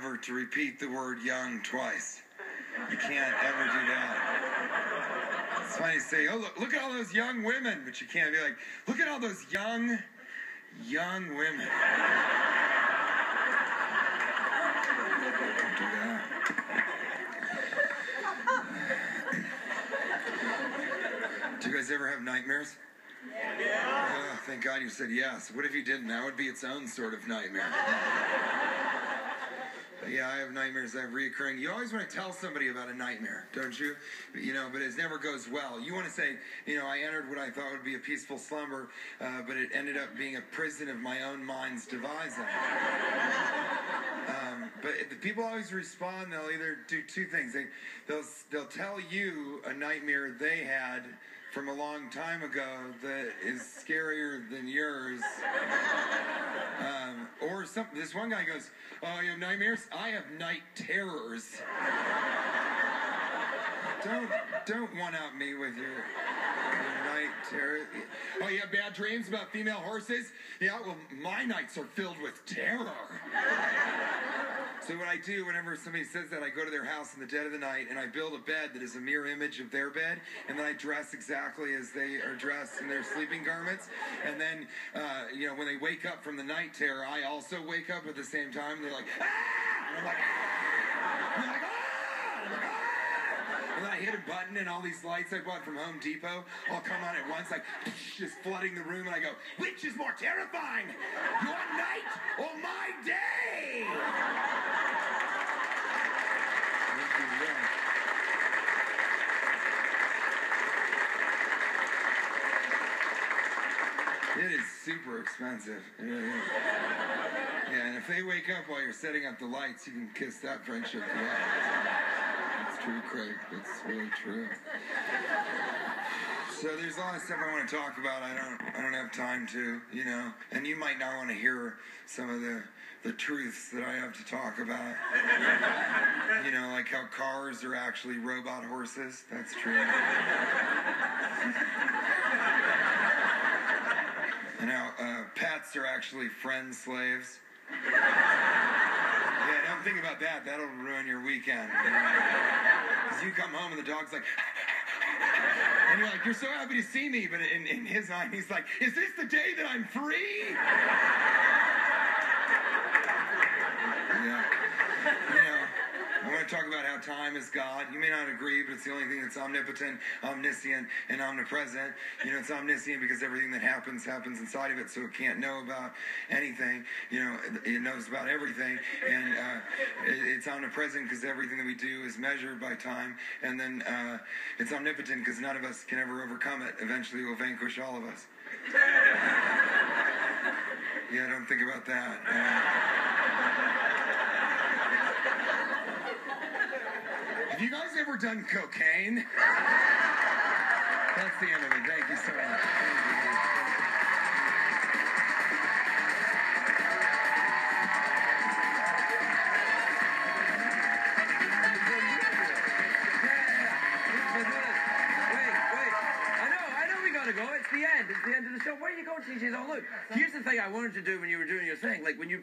ever to repeat the word young twice. You can't ever do that. It's funny to say, oh, look at all those young women, but you can't be like, look at all those young women. Don't do that. Do you guys ever have nightmares? Yeah. Oh, thank God you said yes. What if you didn't? That would be its own sort of nightmare. But yeah, I have nightmares. I have reoccurring. You always want to tell somebody about a nightmare, don't you? But it never goes well. You want to say, I entered what I thought would be a peaceful slumber, but it ended up being a prison of my own mind's devising. But the people always respond. They'll either do two things. They'll tell you a nightmare they had from a long time ago that is scarier than yours. Or this one guy goes, oh, you have nightmares? I have night terrors. Don't one-up me with your night terror. Oh, you have bad dreams about female horses? Yeah, well, my nights are filled with terror. So what I do whenever somebody says that, I go to their house in the dead of the night and I build a bed that is a mirror image of their bed, and then I dress exactly as they are dressed in their sleeping garments. And then, when they wake up from the night terror, I also wake up at the same time. They're like, ah! And I'm like, ah! And they're like, ah! And I'm like, ah! And then I hit a button and all these lights I bought from Home Depot all come on at once, like just flooding the room, and I go, which is more terrifying, your night or my day? It is super expensive. It really is. Yeah, and if they wake up while you're setting up the lights, you can kiss that friendship goodbye. That's true, Craig. That's really true. So there's a lot of stuff I want to talk about. I don't have time to, And you might not want to hear some of the truths that I have to talk about. Like how cars are actually robot horses. That's true. And how pets are actually friend slaves. Yeah, don't think about that. That'll ruin your weekend. Because you come home and the dog's like... And you're like, you're so happy to see me, but in his mind, he's like, is this the day that I'm free? Yeah. I want to talk about how time is God. You may not agree, but it's the only thing that's omnipotent, omniscient, and omnipresent. It's omniscient because everything that happens inside of it, so it can't know about anything. It knows about everything. And it's omnipresent because everything that we do is measured by time. And then it's omnipotent because none of us can ever overcome it. Eventually it will vanquish all of us. Yeah, don't think about that. Have you guys ever done cocaine? That's the end of it. Thank you so much. Go. It's the end. It's the end of the show. Where are you going, TJ? Oh, look. Here's the thing I wanted to do when you were doing your thing. Like when you